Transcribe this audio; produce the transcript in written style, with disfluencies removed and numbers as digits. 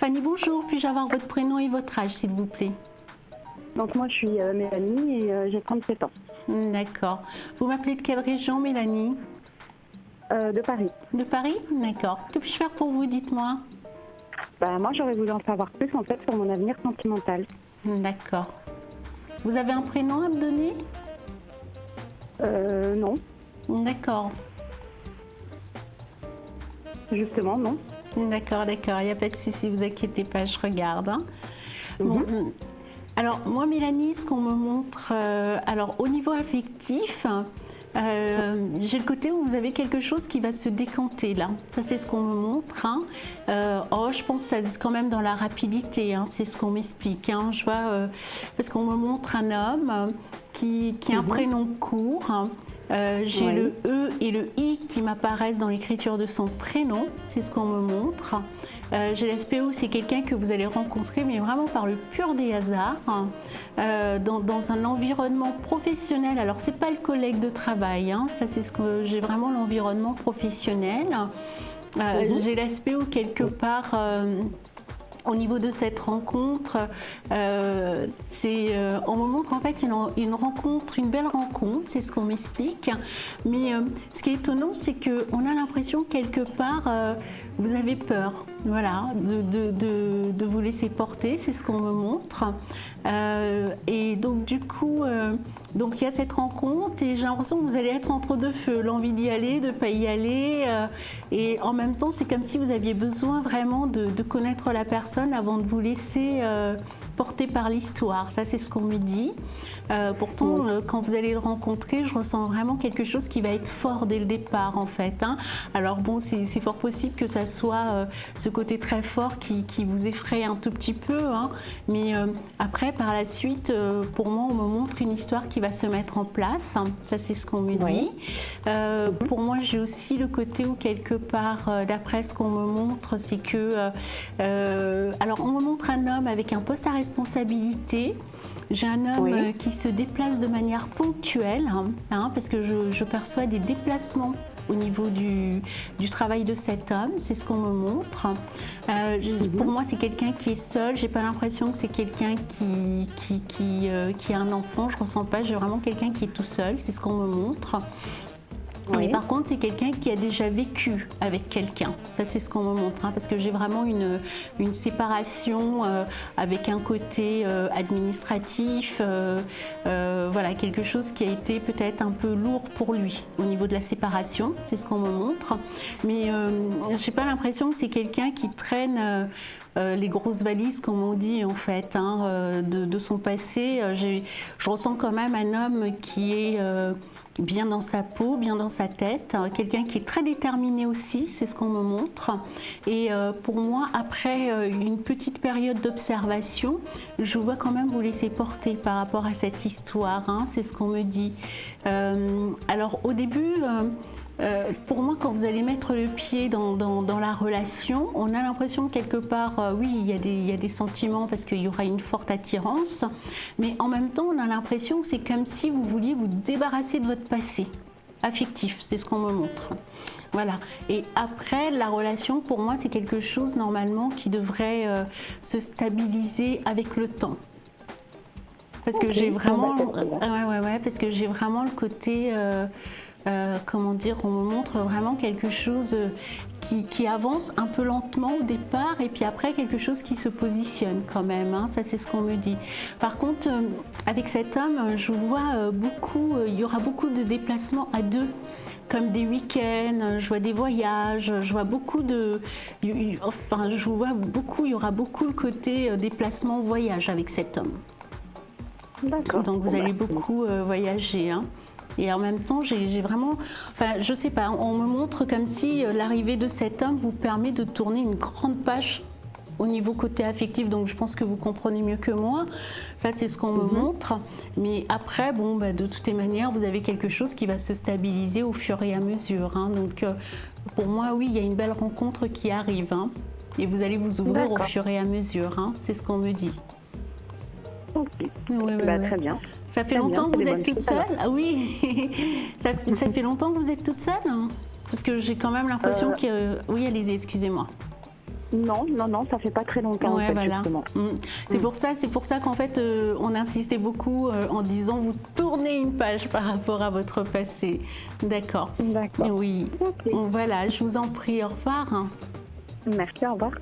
Fanny, bonjour. Puis-je avoir votre prénom et votre âge, s'il vous plaît? Donc moi je suis Mélanie et j'ai 37 ans. D'accord. Vous m'appelez de quelle région, Mélanie? De Paris. De Paris? D'accord. Que puis-je faire pour vous, dites-moi? Moi j'aurais voulu en savoir plus en fait sur mon avenir sentimental. D'accord. Vous avez un prénom à me donner? Non, D'accord. justement non. D'accord, il n'y a pas de souci, vous inquiétez pas, je regarde. Hein. Bon, alors, moi, Mélanie, ce qu'on me montre, alors au niveau affectif, j'ai le côté où vous avez quelque chose qui va se décanter là. Ça, c'est ce qu'on me montre. Hein. Je pense que c'est quand même dans la rapidité, hein, c'est ce qu'on m'explique. Hein. Je vois, parce qu'on me montre un homme qui a un prénom court. Hein. J'ai le E et le I qui m'apparaissent dans l'écriture de son prénom, c'est ce qu'on me montre. J'ai l'aspect où c'est quelqu'un que vous allez rencontrer, mais vraiment par le pur des hasards, hein, dans un environnement professionnel. Alors, c'est pas le collègue de travail, hein, ça c'est ce que j'ai vraiment l'environnement professionnel. J'ai l'aspect où quelque part. Au niveau de cette rencontre, on me montre en fait une rencontre, une belle rencontre, c'est ce qu'on m'explique. Mais ce qui est étonnant, c'est qu'on a l'impression quelque part, vous avez peur, voilà, de vous laisser porter, c'est ce qu'on me montre. Et donc du coup, donc il y a cette rencontre et j'ai l'impression que vous allez être entre deux feux, l'envie d'y aller, de ne pas y aller. Et en même temps, c'est comme si vous aviez besoin vraiment de connaître la personne avant de vous laisser porter par l'histoire. Ça, c'est ce qu'on me dit. Pourtant, quand vous allez le rencontrer, je ressens vraiment quelque chose qui va être fort dès le départ, en fait. Hein. Alors bon, c'est fort possible que ça soit ce côté très fort qui vous effraie un tout petit peu. Hein. Mais après, par la suite, pour moi, on me montre une histoire qui va se mettre en place. Hein. Ça, c'est ce qu'on me dit. Pour moi, j'ai aussi le côté où, quelque part, d'après ce qu'on me montre, c'est que... alors, on me montre un homme avec un poste à responsabilité. J'ai un homme qui se déplace de manière ponctuelle, hein, parce que je perçois des déplacements au niveau du travail de cet homme, c'est ce qu'on me montre. Pour moi, c'est quelqu'un qui est seul, j'ai pas l'impression que c'est quelqu'un qui a un enfant, je ressens pas, j'ai vraiment quelqu'un qui est tout seul, c'est ce qu'on me montre. Mais par contre, c'est quelqu'un qui a déjà vécu avec quelqu'un. Ça, c'est ce qu'on me montre, hein, parce que j'ai vraiment une séparation avec un côté administratif, voilà, quelque chose qui a été peut-être un peu lourd pour lui au niveau de la séparation. C'est ce qu'on me montre. Mais j'ai pas l'impression que c'est quelqu'un qui traîne les grosses valises, comme on dit en fait, hein, de son passé. Je ressens quand même un homme qui est bien dans sa peau, bien dans sa tête, quelqu'un qui est très déterminé aussi, c'est ce qu'on me montre. Et pour moi, après une petite période d'observation, je vois quand même vous laisser porter par rapport à cette histoire, hein, c'est ce qu'on me dit. Alors au début, pour moi, quand vous allez mettre le pied dans la relation, on a l'impression quelque part, oui, il y a des sentiments parce qu'il y aura une forte attirance, mais en même temps, on a l'impression que c'est comme si vous vouliez vous débarrasser de votre passé affectif, c'est ce qu'on me montre. Voilà. Et après, la relation, pour moi, c'est quelque chose normalement qui devrait se stabiliser avec le temps. Parce que j'ai vraiment, parce que j'ai vraiment le côté. Comment dire, on me montre vraiment quelque chose qui avance un peu lentement au départ et puis après quelque chose qui se positionne quand même, hein, ça c'est ce qu'on me dit. Par contre, avec cet homme, je vois beaucoup, il y aura beaucoup de déplacements à deux, comme des week-ends, je vois des voyages, je vois beaucoup enfin je vois beaucoup, il y aura beaucoup le côté déplacement voyage avec cet homme. D'accord. Donc vous allez beaucoup voyager, hein. Et en même temps, j'ai vraiment, enfin, je sais pas, on me montre comme si l'arrivée de cet homme vous permet de tourner une grande page au niveau côté affectif. Donc, je pense que vous comprenez mieux que moi. Ça, c'est ce qu'on me montre. Mais après, bon, de toutes les manières, vous avez quelque chose qui va se stabiliser au fur et à mesure. Hein. Donc, pour moi, oui, il y a une belle rencontre qui arrive. Hein. Et vous allez vous ouvrir au fur et à mesure. Hein. C'est ce qu'on me dit. Okay. Très bien. Ça fait longtemps que vous êtes toute seule? Ah oui. ça fait longtemps que vous êtes toute seule? Parce que j'ai quand même l'impression que... Oui, allez-y, excusez-moi. Non, ça fait pas très longtemps, en Ouais, fait, voilà. justement. C'est pour ça qu'en fait, on insistait beaucoup en disant vous tournez une page par rapport à votre passé. D'accord. D'accord. Oui. Ok. Voilà, je vous en prie, au revoir. Merci, au revoir.